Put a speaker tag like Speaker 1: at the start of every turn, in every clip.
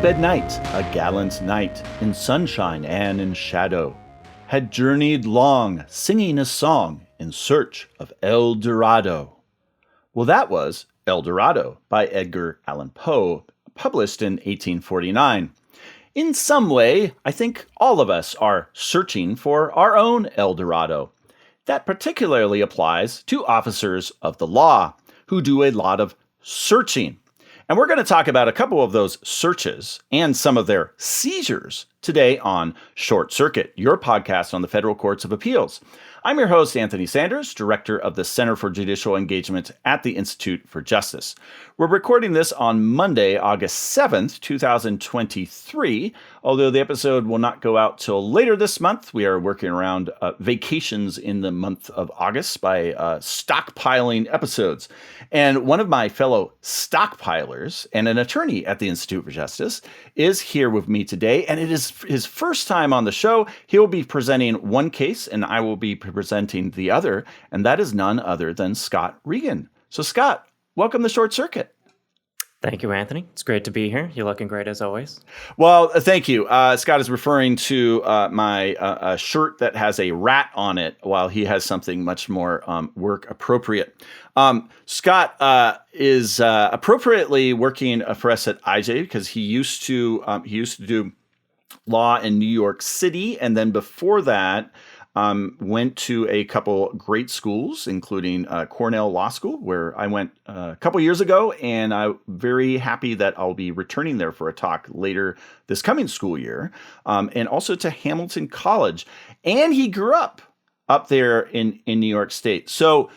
Speaker 1: waistband night, a gallant knight, in sunshine and in shadow, had journeyed long, singing a song in search of El Dorado. Well, that was El Dorado by Edgar Allan Poe, published in 1849. In some way, I think all of us are searching for our own El Dorado. That particularly applies to officers of the law, who do a lot of searching. And we're going to talk about a couple of those searches and some of their seizures today on Short Circuit, your podcast on the Federal Courts of Appeals. I'm your host, Anthony Sanders, director of the Center for Judicial Engagement at the Institute for Justice. We're recording this on Monday, August 7th, 2023, although the episode will not go out till later this month. We are working around vacations in the month of August by stockpiling episodes. And one of my fellow stockpilers and an attorney at the Institute for Justice is here with me today, and it is his first time on the show. He will be presenting one case, and I will be presenting the other, and that is none other than Scott Regan. So, Scott, welcome to Short Circuit.
Speaker 2: Thank you, Anthony. It's great to be here. You're looking great as always.
Speaker 1: Well, thank you. Scott is referring to my shirt that has a rat on it, while he has something much more work appropriate. Scott is appropriately working for us at IJ because he used to do law in New York City, and then before that, went to a couple great schools, including Cornell Law School, where I went a couple years ago, and I'm very happy that I'll be returning there for a talk later this coming school year, and also to Hamilton College. And he grew up there in New York State. So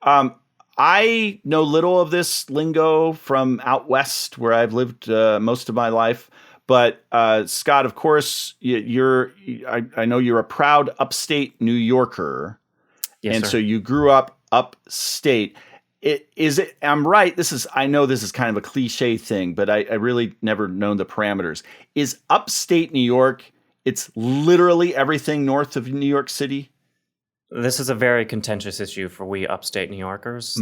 Speaker 1: I know little of this lingo from out west, where I've lived most of my life. But Scott, of course, I know you're a proud upstate New Yorker,
Speaker 2: yes,
Speaker 1: and
Speaker 2: sir.
Speaker 1: so you grew up upstate. I'm right. I know this is kind of a cliche thing, but I really never known the parameters. Is upstate New York? It's literally everything north of New York City.
Speaker 2: This is a very contentious issue for we upstate New Yorkers.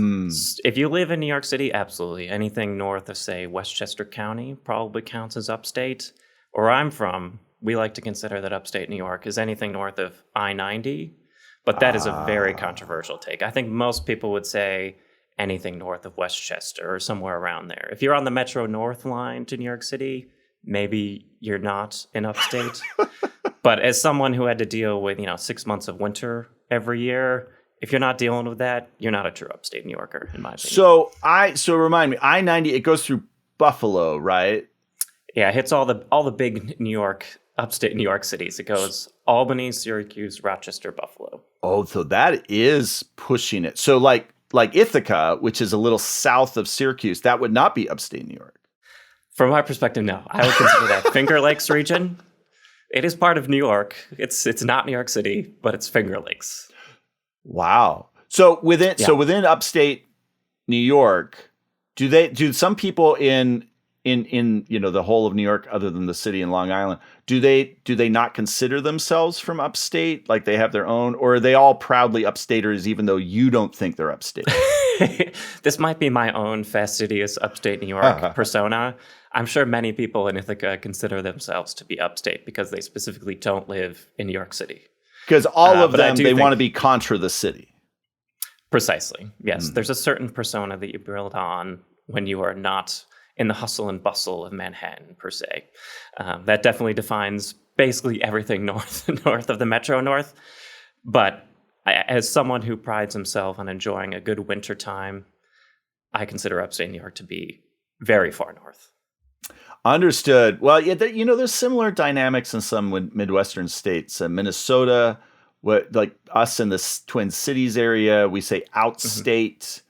Speaker 2: If you live in New York City, absolutely. Anything north of, say, Westchester County probably counts as upstate. Where I'm from, we like to consider that upstate New York is anything north of I-90, but that is a very controversial take. I think most people would say anything north of Westchester or somewhere around there. If you're on the Metro North line to New York City, maybe you're not in upstate. But as someone who had to deal with, 6 months of winter every year, if you're not dealing with that, you're not a true upstate New Yorker, in my opinion.
Speaker 1: So remind me, I-90, it goes through Buffalo, right?
Speaker 2: Yeah, it hits all the big upstate New York cities. It goes Albany, Syracuse, Rochester, Buffalo.
Speaker 1: Oh, so that is pushing it. So like Ithaca, which is a little south of Syracuse, that would not be upstate New York.
Speaker 2: From my perspective, no. I would consider that Finger Lakes region. It is part of New York. It's not New York City, but it's Finger Lakes.
Speaker 1: Wow. So within upstate New York, do some people in the whole of New York, other than the city and Long Island, do they not consider themselves from upstate? Like they have their own, or are they all proudly upstaters, even though you don't think they're upstate?
Speaker 2: This might be my own fastidious upstate New York persona. I'm sure many people in Ithaca consider themselves to be upstate because they specifically don't live in New York City.
Speaker 1: Because all of them, they want to be contra the city.
Speaker 2: Precisely. Yes. There's a certain persona that you build on when you are not in the hustle and bustle of Manhattan, per se. That definitely defines basically everything north of the Metro North. But as someone who prides himself on enjoying a good winter time, I consider upstate New York to be very far north.
Speaker 1: Understood. Well, yeah, there's similar dynamics in some Midwestern states. Minnesota, like us in the Twin Cities area, we say outstate,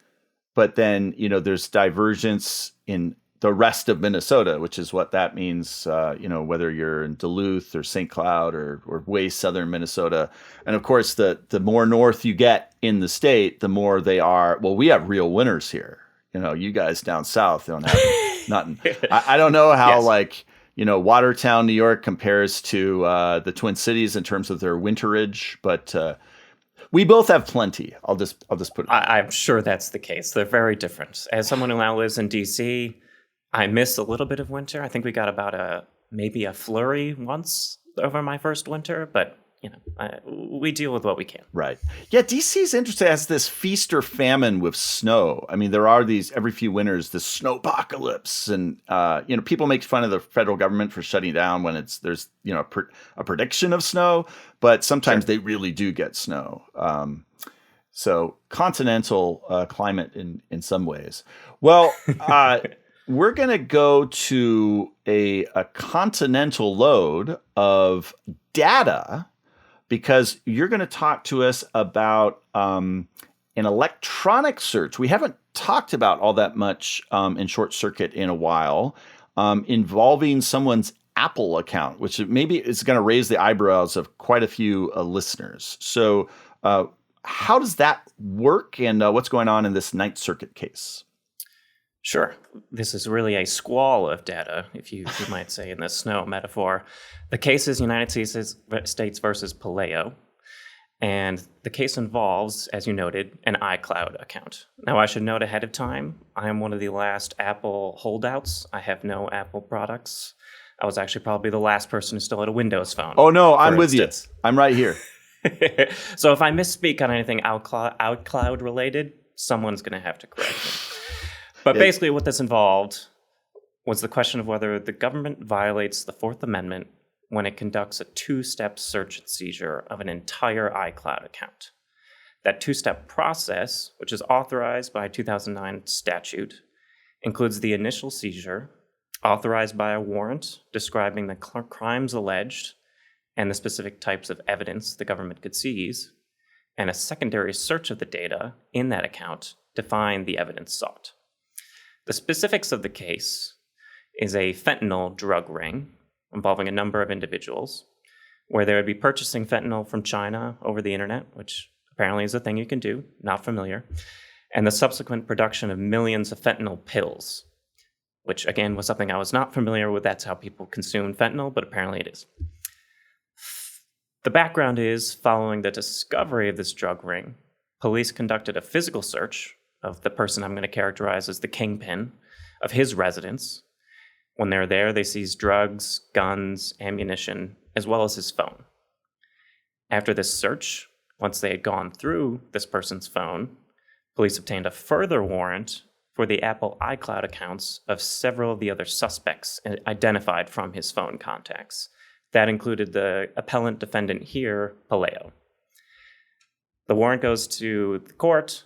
Speaker 1: but then, there's divergence in the rest of Minnesota, which is what that means, whether you're in Duluth or St. Cloud or way southern Minnesota. And of course, the more north you get in the state, the more they are, well, we have real winters here. You guys down south don't have nothing. I don't know how, yes. Watertown, New York compares to the Twin Cities in terms of their winterage, but we both have plenty. I'll just put it.
Speaker 2: I'm sure that's the case. They're very different. As someone who now lives in D.C., I miss a little bit of winter. I think we got about maybe a flurry once over my first winter, but we deal with what we can.
Speaker 1: Right. Yeah, DC's interesting. It has this feast or famine with snow. I mean, there are these every few winters, the snowpocalypse, and people make fun of the federal government for shutting down when there's a prediction of snow, but sometimes they really do get snow. So continental climate in some ways. Well, we're going to go to a continental load of data, because you're going to talk to us about an electronic search. We haven't talked about all that much in Short Circuit in a while, involving someone's Apple account, which maybe is going to raise the eyebrows of quite a few listeners. So how does that work, and what's going on in this Ninth Circuit case?
Speaker 2: Sure. This is really a squall of data, if you might say, in the snow metaphor. The case is United States versus Paleo, and the case involves, as you noted, an iCloud account. Now, I should note ahead of time, I am one of the last Apple holdouts. I have no Apple products. I was actually probably the last person who still had a Windows phone.
Speaker 1: Oh, no, I'm with you. I'm right here.
Speaker 2: So if I misspeak on anything iCloud related, someone's going to have to correct me. But basically what this involved was the question of whether the government violates the Fourth Amendment when it conducts a two-step search and seizure of an entire iCloud account. That two-step process, which is authorized by a 2009 statute, includes the initial seizure, authorized by a warrant describing the crimes alleged and the specific types of evidence the government could seize, and a secondary search of the data in that account to find the evidence sought. The specifics of the case is a fentanyl drug ring involving a number of individuals, where they would be purchasing fentanyl from China over the internet, which apparently is a thing you can do, not familiar, and the subsequent production of millions of fentanyl pills, which again was something I was not familiar with. That's how people consume fentanyl, but apparently it is. The background is, following the discovery of this drug ring, police conducted a physical search of the person I'm going to characterize as the kingpin of his residence. When they're there, they seized drugs, guns, ammunition, as well as his phone. After this search, once they had gone through this person's phone, police obtained a further warrant for the Apple iCloud accounts of several of the other suspects identified from his phone contacts. That included the appellant defendant here, Paleo. The warrant goes to the court.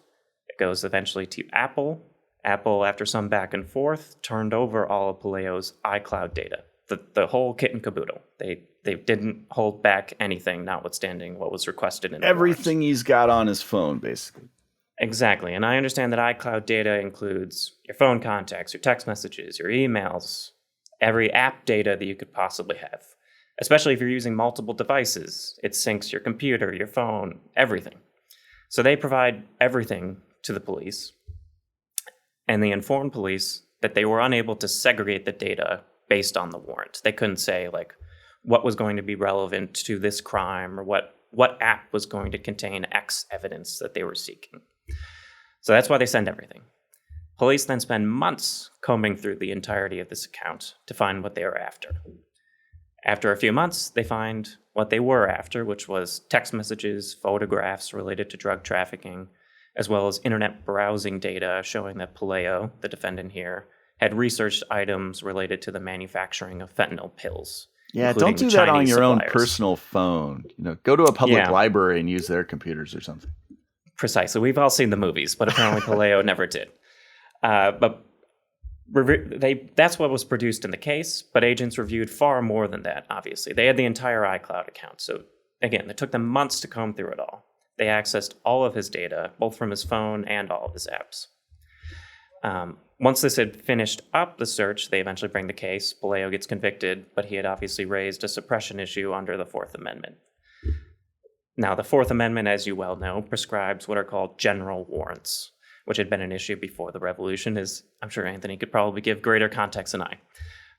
Speaker 2: It goes eventually to Apple. Apple, after some back and forth, turned over all of Paleo's iCloud data, the whole kit and caboodle. They didn't hold back anything, notwithstanding what was requested in the
Speaker 1: everything
Speaker 2: warrant.
Speaker 1: He's got on his phone, basically.
Speaker 2: Exactly. And I understand that iCloud data includes your phone contacts, your text messages, your emails, every app data that you could possibly have. Especially if you're using multiple devices. It syncs your computer, your phone, everything. So they provide everything to the police, and they informed police that they were unable to segregate the data based on the warrant. They couldn't say, what was going to be relevant to this crime, or what app was going to contain X evidence that they were seeking. So that's why they send everything. Police then spend months combing through the entirety of this account to find what they were after. After a few months, they find what they were after, which was text messages, photographs related to drug trafficking, as well as internet browsing data showing that Paleo, the defendant here, had researched items related to the manufacturing of fentanyl pills.
Speaker 1: Yeah, don't do that on your own
Speaker 2: suppliers.
Speaker 1: personal phone. Go to a public library and use their computers or something.
Speaker 2: Precisely. We've all seen the movies, but apparently Paleo never did. But that's what was produced in the case, but agents reviewed far more than that, obviously. They had the entire iCloud account. So again, it took them months to comb through it all. They accessed all of his data, both from his phone and all of his apps. Once this had finished up the search, they eventually bring the case. Paleo gets convicted, but he had obviously raised a suppression issue under the Fourth Amendment. Now, the Fourth Amendment, as you well know, prescribes what are called general warrants, which had been an issue before the Revolution, as I'm sure Anthony could probably give greater context than I.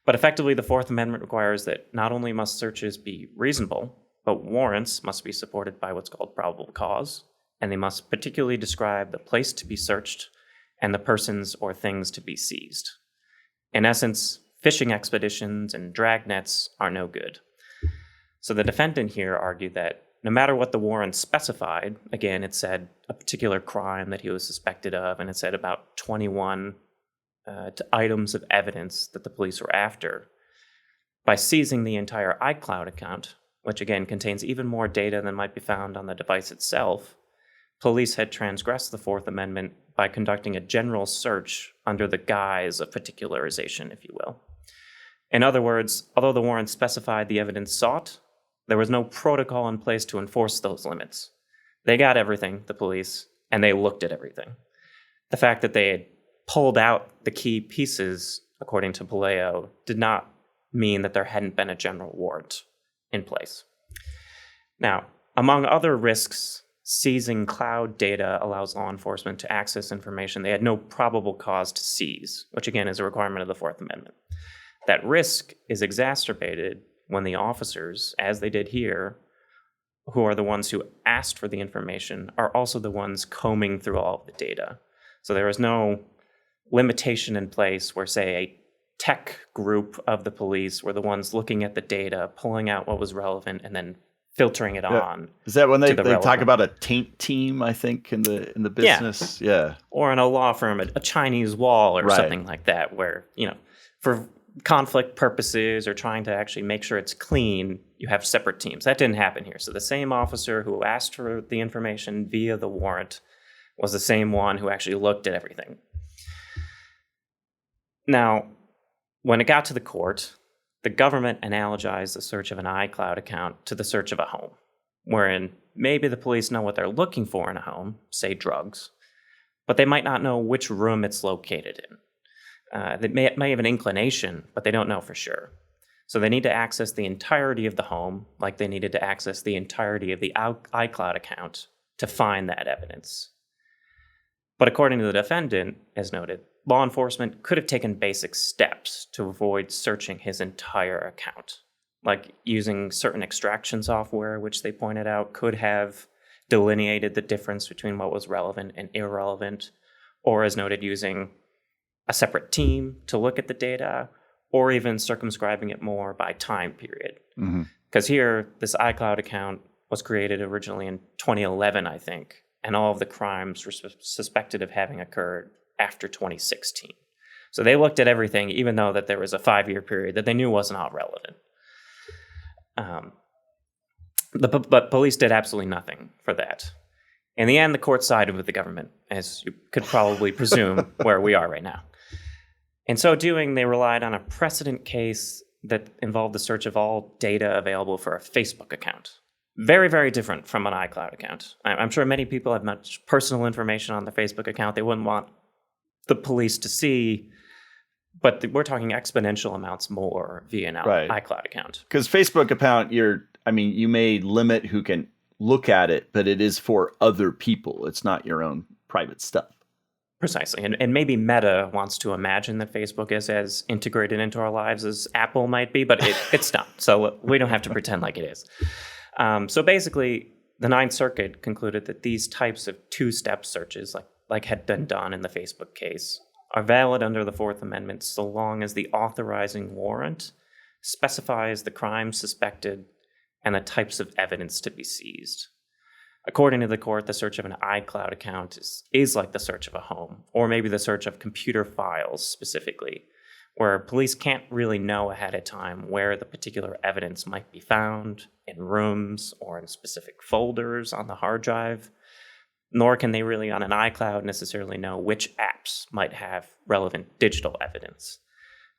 Speaker 2: But effectively, the Fourth Amendment requires that not only must searches be reasonable, but warrants must be supported by what's called probable cause, and they must particularly describe the place to be searched and the persons or things to be seized. In essence, fishing expeditions and drag nets are no good. So the defendant here argued that no matter what the warrant specified, again, it said a particular crime that he was suspected of, and it said about 21 items of evidence that the police were after. By seizing the entire iCloud account, which again contains even more data than might be found on the device itself, police had transgressed the Fourth Amendment by conducting a general search under the guise of particularization, if you will. In other words, although the warrant specified the evidence sought, there was no protocol in place to enforce those limits. They got everything, the police, and they looked at everything. The fact that they had pulled out the key pieces, according to Palaio, did not mean that there hadn't been a general warrant in place. Now, among other risks, seizing cloud data allows law enforcement to access information they had no probable cause to seize, which again is a requirement of the Fourth Amendment. That risk is exacerbated when the officers, as they did here, who are the ones who asked for the information, are also the ones combing through all of the data. So there is no limitation in place where, say, a tech group of the police were the ones looking at the data, pulling out what was relevant, and then filtering it on.
Speaker 1: Is that when they talk about a taint team, I think, in the business? Yeah.
Speaker 2: Or in a law firm, a Chinese wall or something like that, where, for conflict purposes or trying to actually make sure it's clean, you have separate teams. That didn't happen here. So the same officer who asked for the information via the warrant was the same one who actually looked at everything. Now, when it got to the court, the government analogized the search of an iCloud account to the search of a home, wherein maybe the police know what they're looking for in a home, say drugs, but they might not know which room it's located in. They may have an inclination, but they don't know for sure. So they need to access the entirety of the home, like they needed to access the entirety of the iCloud account to find that evidence. But according to the defendant, as noted, law enforcement could have taken basic steps to avoid searching his entire account, like using certain extraction software, which they pointed out could have delineated the difference between what was relevant and irrelevant, or as noted, using a separate team to look at the data, or even circumscribing it more by time period. Because here, this iCloud account was created originally in 2011, I think, and all of the crimes were suspected of having occurred after 2016. So they looked at everything, even though that there was a 5-year period that they knew was not relevant. But police did absolutely nothing for that. In the end, the court sided with the government, as you could probably presume where we are right now. In so doing, they relied on a precedent case that involved the search of all data available for a Facebook account. Very, very different from an iCloud account. I'm sure many people have much personal information on their Facebook account they wouldn't want the police to see, but we're talking exponential amounts more via an iCloud account.
Speaker 1: Because Facebook account, you may limit who can look at it, but it is for other people. It's not your own private stuff.
Speaker 2: Precisely. And maybe Meta wants to imagine that Facebook is as integrated into our lives as Apple might be, but it's not. So we don't have to pretend like it is. So basically, the Ninth Circuit concluded that these types of two-step searches, like had been done in the Facebook case, are valid under the Fourth Amendment so long as the authorizing warrant specifies the crime suspected and the types of evidence to be seized. According to the court, the search of an iCloud account is like the search of a home, or maybe the search of computer files specifically, where police can't really know ahead of time where the particular evidence might be found, in rooms or in specific folders on the hard drive, nor can they really on an iCloud necessarily know which apps might have relevant digital evidence.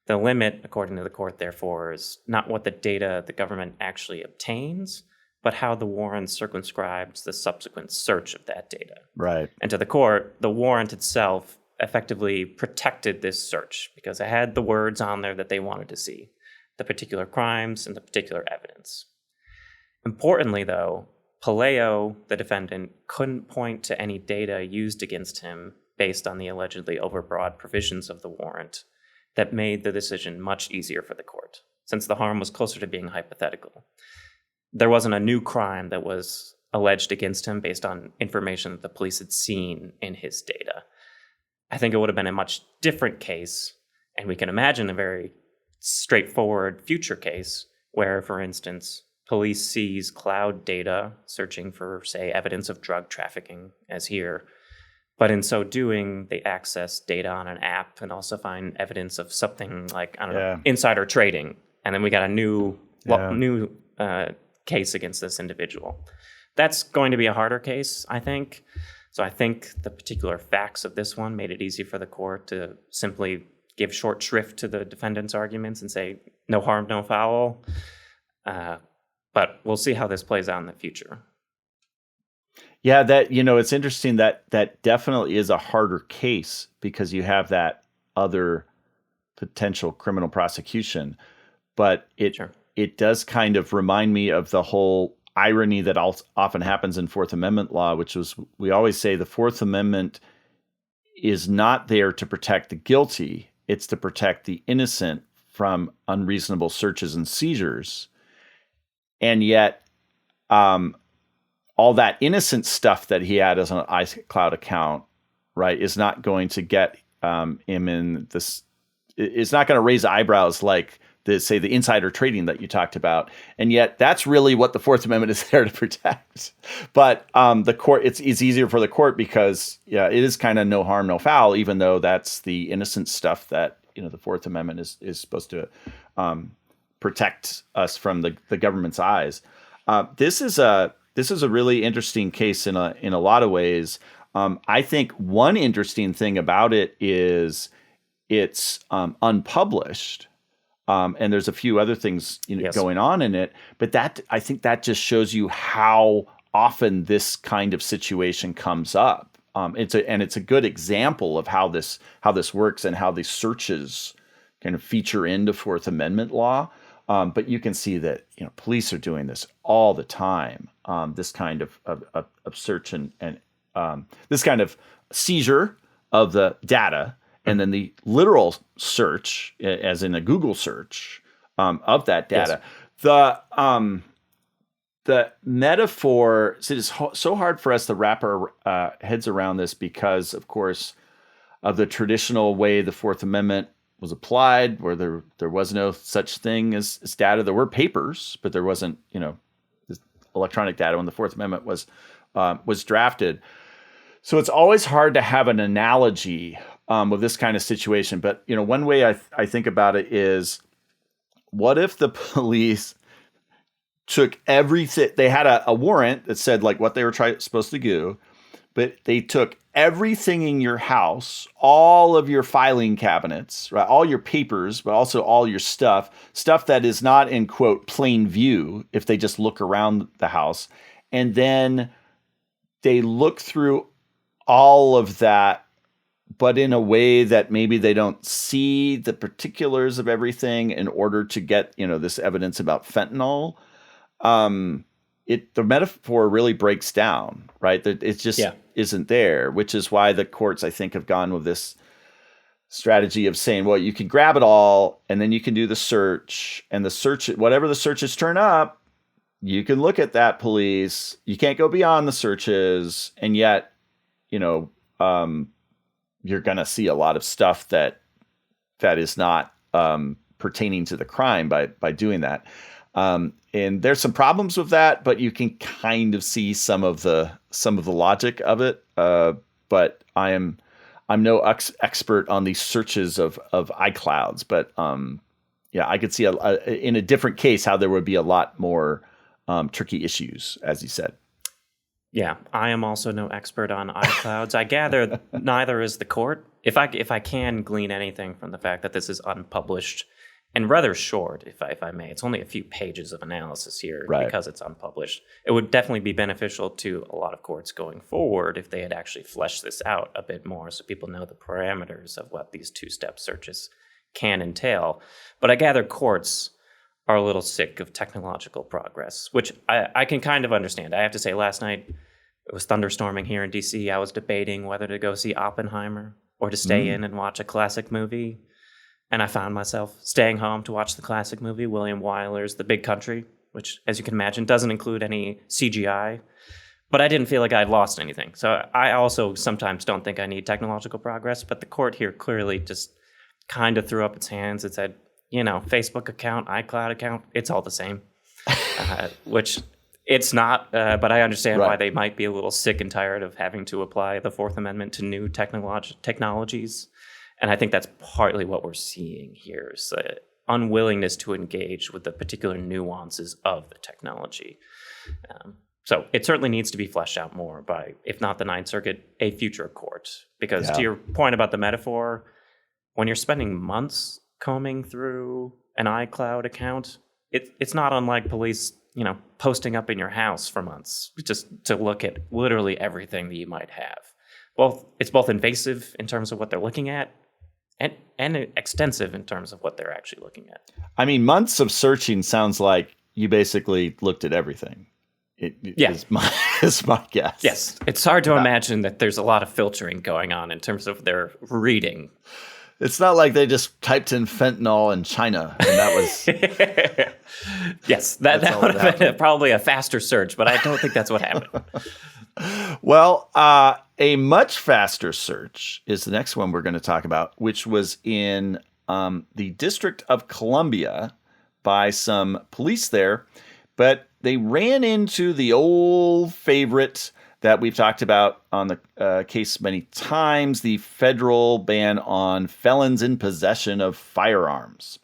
Speaker 2: The limit, according to the court, therefore, is not what the data the government actually obtains, but how the warrant circumscribes the subsequent search of that data.
Speaker 1: Right.
Speaker 2: And to the court, the warrant itself effectively protected this search because it had the words on there that they wanted to see, the particular crimes and the particular evidence. Importantly, though, Palaio, the defendant, couldn't point to any data used against him based on the allegedly overbroad provisions of the warrant that made the decision much easier for the court, since the harm was closer to being hypothetical. There wasn't a new crime that was alleged against him based on information that the police had seen in his data. I think it would have been a much different case And we can imagine a very straightforward future case where, for instance, police seize cloud data searching for, say, evidence of drug trafficking, as here. But in so doing, they access data on an app and also find evidence of something like, I don't know, insider trading. And then we got a new case against this individual. That's going to be a harder case, I think. So I think the particular facts of this one made it easy for the court to simply give short shrift to the defendant's arguments and say, no harm, no foul. But we'll see how this plays out in the future.
Speaker 1: Yeah, that, it's interesting that definitely is a harder case because you have that other potential criminal prosecution. But it does kind of remind me of the whole irony that often happens in Fourth Amendment law, which was, we always say the Fourth Amendment is not there to protect the guilty. It's to protect the innocent from unreasonable searches and seizures. And yet, all that innocent stuff that he had as an iCloud account, right, is not going to get him in this. It's not going to raise eyebrows like the insider trading that you talked about. And yet, that's really what the Fourth Amendment is there to protect. But the court, it's easier for the court because it is kind of no harm, no foul, even though that's the innocent stuff that the Fourth Amendment is supposed to protect us from the government's eyes. This is a really interesting case in a lot of ways. I think one interesting thing about it is it's unpublished, and there's a few other things going on in it. But I think that just shows you how often this kind of situation comes up. It's a good example of how this works and how these searches kind of feature into Fourth Amendment law. But you can see that police are doing this all the time. This kind of search and this kind of seizure of the data, and then the literal search, as in a Google search, of that data. Yes. The metaphor, it is so hard for us to wrap our heads around this because, of course, of the traditional way the Fourth Amendment was applied, where there was no such thing as data. There were papers, but there wasn't, this electronic data when the Fourth Amendment was drafted. So it's always hard to have an analogy with this kind of situation. But one way I think about it is, what if the police took everything? They had a warrant that said like what they were supposed to do, but they took everything in your house, all of your filing cabinets, right, all your papers, but also all your stuff that is not in, quote, plain view if they just look around the house. And then they look through all of that, but in a way that maybe they don't see the particulars of everything in order to get, this evidence about fentanyl. The metaphor really breaks down, right? It just isn't there, which is why the courts, I think, have gone with this strategy of saying, well, you can grab it all and then you can do the search, and the search, whatever the searches turn up, you can look at that, police. You can't go beyond the searches. And yet, you're going to see a lot of stuff that is not pertaining to the crime by doing that. And there's some problems with that, but you can kind of see some of the logic of it. But I'm no expert on these searches of iClouds, but I could see in a different case how there would be a lot more tricky issues, as you said.
Speaker 2: Yeah, I am also no expert on iClouds. I gather neither is the court. If I can glean anything from the fact that this is unpublished and rather short, if I may, it's only a few pages of analysis here because it's unpublished. It would definitely be beneficial to a lot of courts going forward if they had actually fleshed this out a bit more so people know the parameters of what these two-step searches can entail. But I gather courts are a little sick of technological progress, which I can kind of understand. I have to say, last night it was thunderstorming here in D.C. I was debating whether to go see Oppenheimer or to stay in and watch a classic movie. And I found myself staying home to watch the classic movie, William Wyler's The Big Country, which, as you can imagine, doesn't include any CGI. But I didn't feel like I'd lost anything. So I also sometimes don't think I need technological progress. But the court here clearly just kind of threw up its hands and said, Facebook account, iCloud account, it's all the same, which it's not. But I understand why they might be a little sick and tired of having to apply the Fourth Amendment to new technologies. And I think that's partly what we're seeing here is unwillingness to engage with the particular nuances of the technology. So it certainly needs to be fleshed out more by, if not the Ninth Circuit, a future court. Because to your point about the metaphor, when you're spending months combing through an iCloud account, it's not unlike police, posting up in your house for months just to look at literally everything that you might have. It's both invasive in terms of what they're looking at and extensive in terms of what they're actually looking at.
Speaker 1: I mean, months of searching sounds like you basically looked at everything. Is my guess.
Speaker 2: Yes. It's hard to imagine that there's a lot of filtering going on in terms of their reading.
Speaker 1: It's not like they just typed in fentanyl in China and that was...
Speaker 2: Yes, that would have been probably a faster search, but I don't think that's what happened.
Speaker 1: Well, a much faster search is the next one we're going to talk about, which was in the District of Columbia by some police there. But they ran into the old favorite that we've talked about on the case many times, the federal ban on felons in possession of firearms.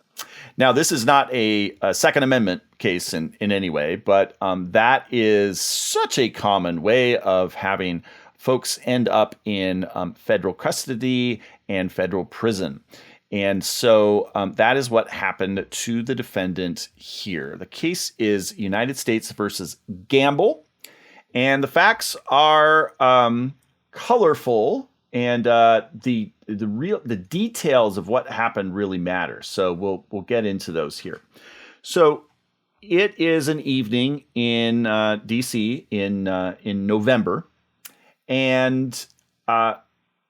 Speaker 1: Now, this is not a Second Amendment case in any way, but that is such a common way of having folks end up in federal custody and federal prison. And so that is what happened to the defendant here. The case is United States versus Gamble. And the facts are colorful, and the details of what happened really matter. So we'll get into those here. So it is an evening in D.C. in November, and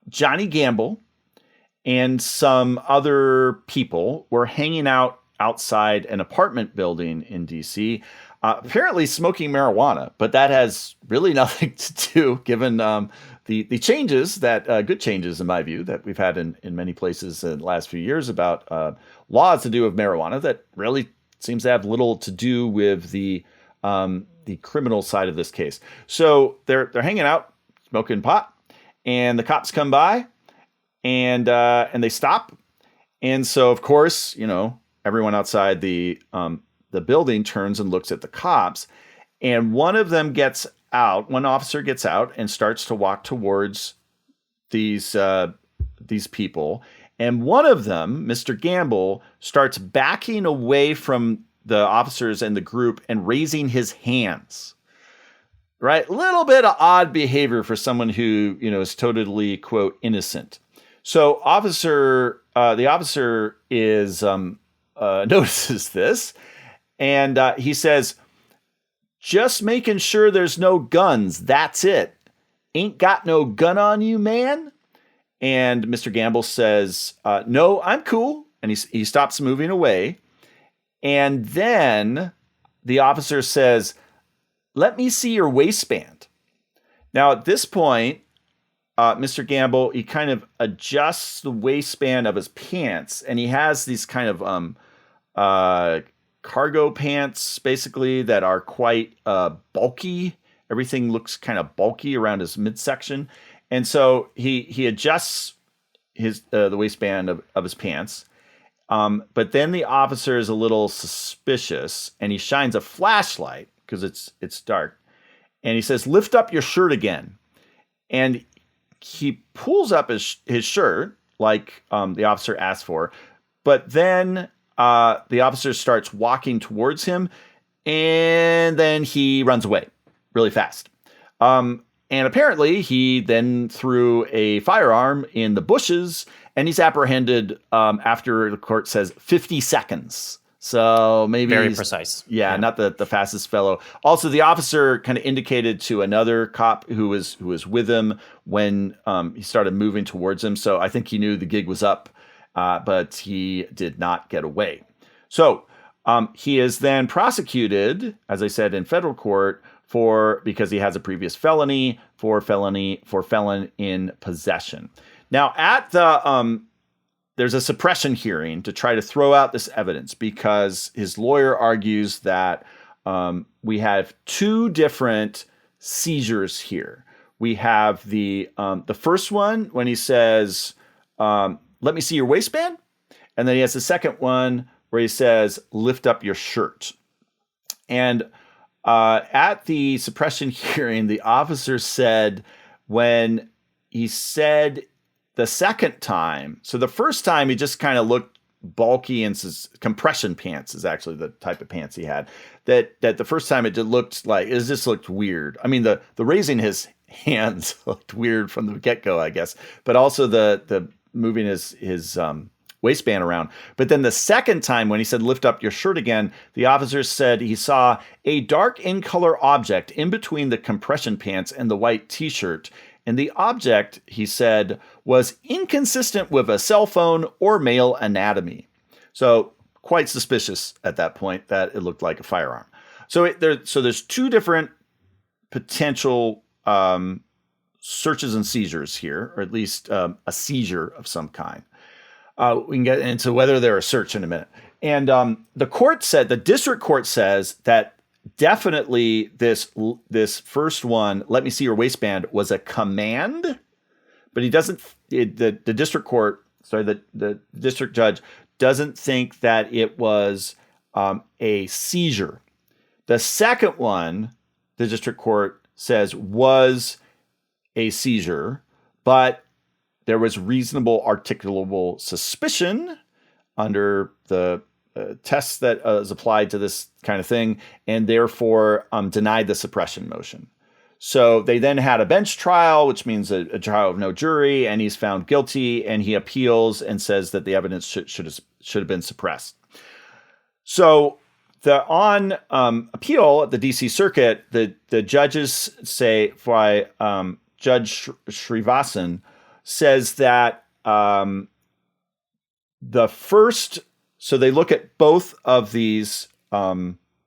Speaker 1: Johnny Gamble and some other people were hanging out outside an apartment building in D.C., apparently smoking marijuana, but that has really nothing to do, given the changes that good changes in my view that we've had in many places in the last few years about laws to do with marijuana that really seems to have little to do with the criminal side of this case. So they're hanging out, smoking pot, and the cops come by, and they stop, and so of course everyone outside the building turns and looks at the cops, and one officer gets out and starts to walk towards these people. And one of them, Mr. Gamble, starts backing away from the officers and the group and raising his hands. Right? A little bit of odd behavior for someone who, is totally, quote, innocent. So the officer is notices this. And he says, "Just making sure there's no guns. That's it. Ain't got no gun on you, man." And Mr. Gamble says, "No, I'm cool." And he stops moving away. And then the officer says, "Let me see your waistband." Now, at this point, Mr. Gamble, he kind of adjusts the waistband of his pants. And he has these kind of cargo pants, basically, that are quite bulky. Everything looks kind of bulky around his midsection, and so he adjusts the waistband of his pants. But then the officer is a little suspicious, and he shines a flashlight because it's dark, and he says, "Lift up your shirt again." And he pulls up his shirt like the officer asked for, but then the officer starts walking towards him, and then he runs away really fast. And apparently he then threw a firearm in the bushes, and he's apprehended after the court says 50 seconds. So maybe
Speaker 2: very precise.
Speaker 1: Yeah, not the fastest fellow. Also, the officer kind of indicated to another cop who was with him when he started moving towards him. So I think he knew the gig was up. But he did not get away. So he is then prosecuted, as I said, in federal court because he has a previous felony for felon in possession. Now, at the there's a suppression hearing to try to throw out this evidence because his lawyer argues that we have two different seizures here. We have the first one when he says, "Let me see your waistband," and then he has the second one where he says, "Lift up your shirt." And at the suppression hearing, the officer said when he said the second time, so the first time he just kind of looked bulky and compression pants is actually the type of pants he had. That the first time it just looked weird. I mean, the raising his hands looked weird from the get-go, I guess, but also the moving his waistband around. But then the second time when he said, "Lift up your shirt" again, the officer said he saw a dark in color object in between the compression pants and the white t-shirt. And the object, he said, was inconsistent with a cell phone or male anatomy. So quite suspicious at that point that it looked like a firearm. So there's two different potential searches and seizures here, or at least a seizure of some kind. We can get into whether they're a search in a minute. And the district court says that definitely this first one, "Let me see your waistband," was a command, but he doesn't. The district court, the district judge doesn't think that it was a seizure. The second one, the district court says, was a seizure, but there was reasonable articulable suspicion under the tests that is applied to this kind of thing, and therefore denied the suppression motion. So they then had a bench trial, which means a trial of no jury, and he's found guilty, and he appeals and says that the evidence should have been suppressed. So on appeal at the D.C. Circuit, the judges say, Judge Srivasan says that the first. So they look at both of these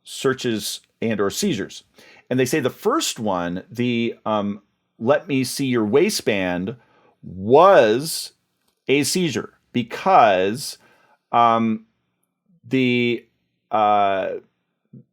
Speaker 1: searches and or seizures. And they say the first one, the "Let me see your waistband," was a seizure because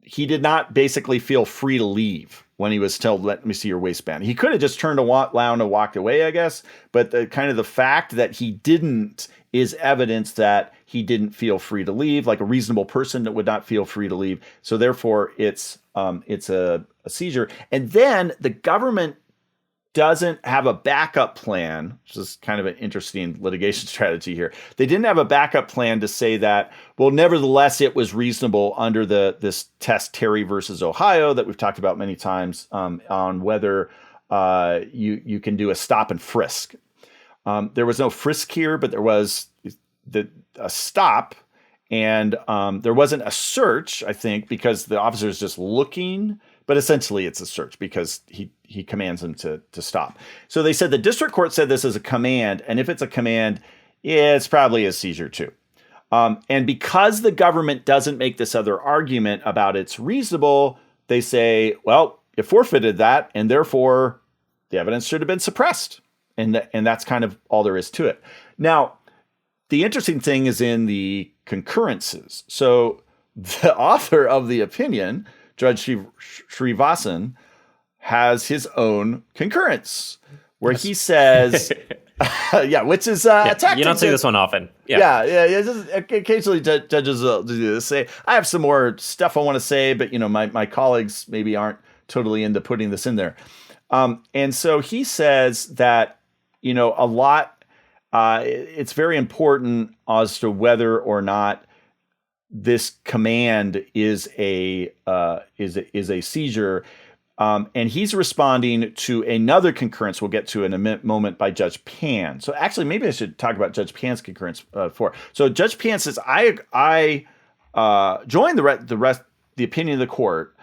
Speaker 1: he did not basically feel free to leave when he was told, "Let me see your waistband." He could have just turned around and walked away, I guess. But the fact that he didn't is evidence that he didn't feel free to leave, like a reasonable person that would not feel free to leave. So therefore, it's a seizure. And then the government doesn't have a backup plan, which is kind of an interesting litigation strategy here. They didn't have a backup plan to say that, well, nevertheless, it was reasonable under this test, Terry versus Ohio, that we've talked about many times on whether you can do a stop and frisk. There was no frisk here, but there was a stop, and there wasn't a search, I think, because the officer is just looking. But essentially, it's a search because he commands him to stop. So they said the district court said this is a command, and if it's a command, it's probably a seizure too. And because the government doesn't make this other argument about it's reasonable, they say, well, it forfeited that, and therefore the evidence should have been suppressed. And that's kind of all there is to it. Now, the interesting thing is in the concurrences. So the author of the opinion, Judge Srivasan, has his own concurrence where he says, which is tactic.
Speaker 2: You don't see this one often.
Speaker 1: Yeah. Just occasionally judges will do this. Say, I have some more stuff I want to say, but my colleagues maybe aren't totally into putting this in there. And so he says that a lot. It's very important as to whether or not this command is a seizure, and he's responding to another concurrence we'll get to in a moment by Judge Pan. So actually, maybe I should talk about Judge Pan's concurrence for. So Judge Pan says, I join the opinion of the court,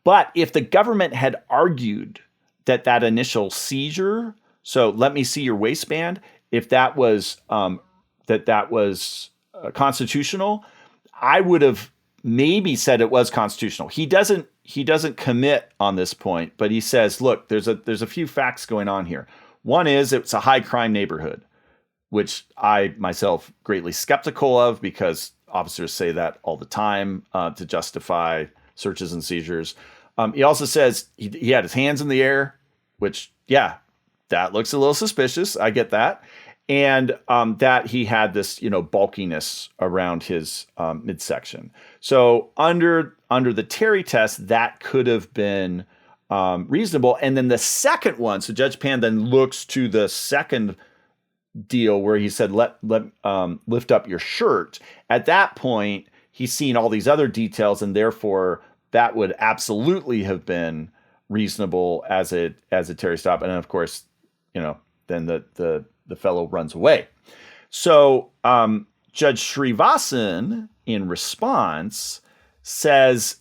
Speaker 1: but if the government had argued that initial seizure, so let me see your waistband, if that was constitutional, I would have maybe said it was constitutional. He doesn't commit on this point, but he says, look, there's a few facts going on here. One is it's a high crime neighborhood. which I myself greatly skeptical of because officers say that all the time to justify searches and seizures. He also says he had his hands in the air, which, yeah, that looks a little suspicious. I get that. And that he had this, bulkiness around his midsection. So under the Terry test, that could have been reasonable. And then the second one, so Judge Pan then looks to the second deal where he said, lift up your shirt. At that point, he's seen all these other details, and therefore that would absolutely have been reasonable as a Terry stop. And then, of course, then the fellow runs away. So Judge Srivasan, in response, says,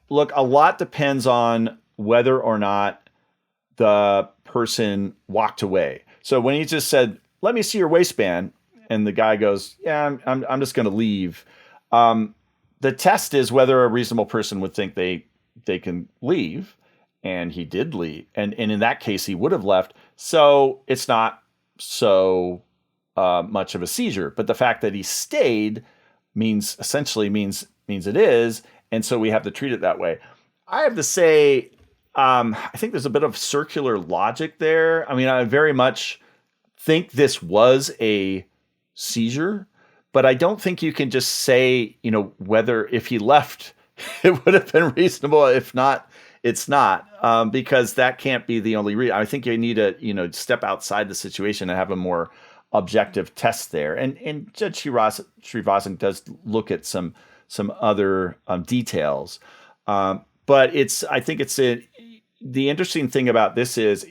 Speaker 1: look, a lot depends on whether or not the person walked away. So when he just said, let me see your waistband, and the guy goes, yeah, I'm just going to leave. The test is whether a reasonable person would think they can leave. And he did leave. And in that case, he would have left. So it's not so much of a seizure. But the fact that he stayed essentially means it is. And so we have to treat it that way. I have to say, I think there's a bit of circular logic there. I mean, I very much think this was a seizure, but I don't think you can just say, whether if he left, it would have been reasonable. If not, it's not, because that can't be the only reason. I think you need to, step outside the situation and have a more objective test there. And Judge Srivasan does look at some other details. But I think the interesting thing about this is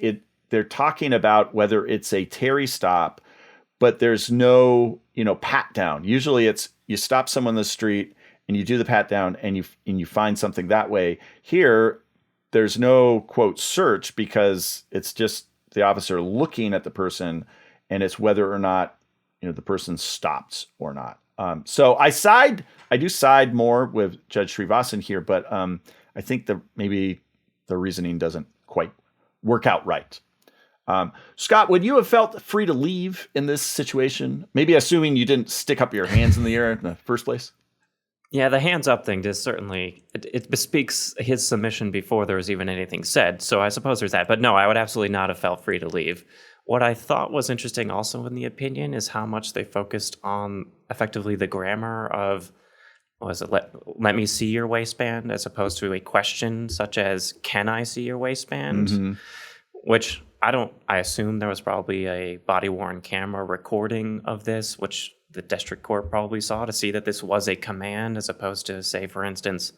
Speaker 1: they're talking about whether it's a Terry stop, but there's no, pat down. Usually it's you stop someone on the street and you do the pat down and you find something that way. Here, there's no quote search because it's just the officer looking at the person, and it's whether or not the person stops or not. So I do side more with Judge Srivasan here, but I think maybe the reasoning doesn't quite work out right. Scott, would you have felt free to leave in this situation? Maybe assuming you didn't stick up your hands in the air in the first place?
Speaker 2: Yeah, the hands up thing does certainly, it bespeaks his submission before there was even anything said. So I suppose there's that. But no, I would absolutely not have felt free to leave. What I thought was interesting also in the opinion is how much they focused on effectively the grammar of, let me see your waistband, as opposed to a question such as, can I see your waistband? Mm-hmm. Which I assume there was probably a body-worn camera recording of this, which the district court probably saw to see that this was a command, as opposed to, say, for instance,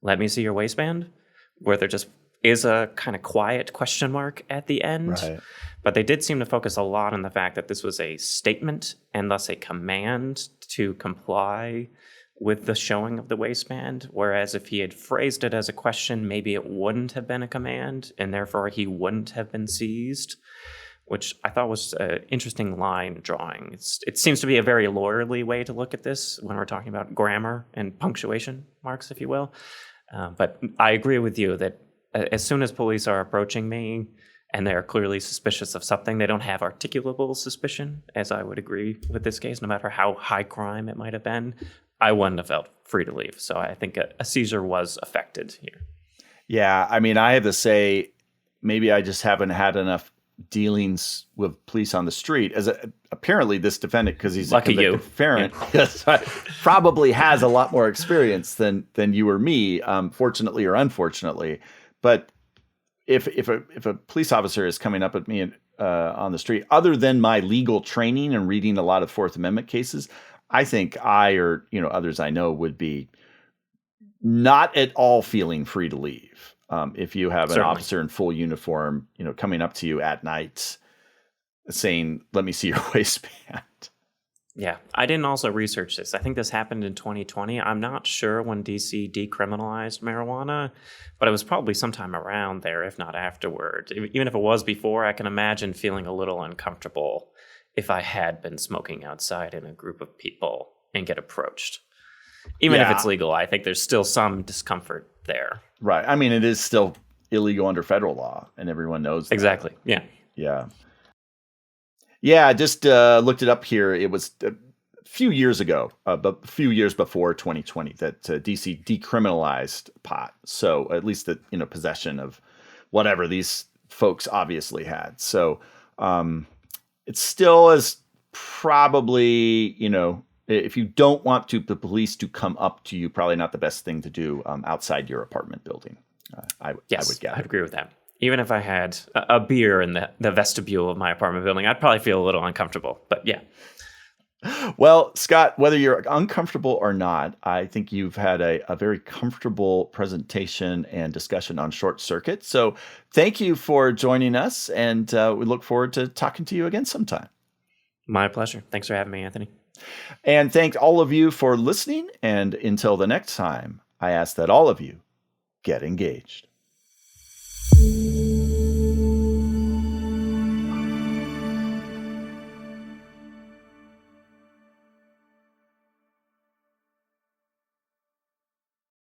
Speaker 2: let me see your waistband, where there just is a kind of quiet question mark at the end. Right. But they did seem to focus a lot on the fact that this was a statement and thus a command to comply with the showing of the waistband, whereas if he had phrased it as a question, maybe it wouldn't have been a command, and therefore he wouldn't have been seized, which I thought was an interesting line drawing. It seems to be a very lawyerly way to look at this when we're talking about grammar and punctuation marks, if you will. But I agree with you that as soon as police are approaching me and they're clearly suspicious of something, they don't have articulable suspicion, as I would agree with this case, no matter how high crime it might have been, I wouldn't have felt free to leave. So I think a seizure was affected here.
Speaker 1: Yeah, I mean, I have to say, maybe I just haven't had enough dealings with police on the street. Apparently this defendant, because he's
Speaker 2: lucky
Speaker 1: a convicted felon, probably has a lot more experience than you or me, fortunately or unfortunately. But if a police officer is coming up at me on the street, other than my legal training and reading a lot of Fourth Amendment cases, I think I or others I know would be not at all feeling free to leave. If you have an officer in full uniform, coming up to you at night saying, let me see your waistband.
Speaker 2: Yeah, I didn't also research this. I think this happened in 2020. I'm not sure when DC decriminalized marijuana, but it was probably sometime around there, if not afterward. Even if it was before, I can imagine feeling a little uncomfortable if I had been smoking outside in a group of people and get approached. Even if it's legal, I think there's still some discomfort there.
Speaker 1: Right. I mean, it is still illegal under federal law, and everyone knows that.
Speaker 2: Exactly. Yeah.
Speaker 1: Yeah. Yeah, I just looked it up here. It was a few years ago, but a few years before 2020, that DC decriminalized pot. So at least the possession of whatever these folks obviously had. So it still is probably, if you don't want the police to come up to you, probably not the best thing to do outside your apartment building. I would guess.
Speaker 2: I'd agree with that. Even if I had a beer in the vestibule of my apartment building, I'd probably feel a little uncomfortable. But yeah.
Speaker 1: Well, Scott, whether you're uncomfortable or not, I think you've had a very comfortable presentation and discussion on Short Circuit. So thank you for joining us, and we look forward to talking to you again sometime.
Speaker 2: My pleasure. Thanks for having me, Anthony.
Speaker 1: And thank all of you for listening. And until the next time, I ask that all of you get engaged.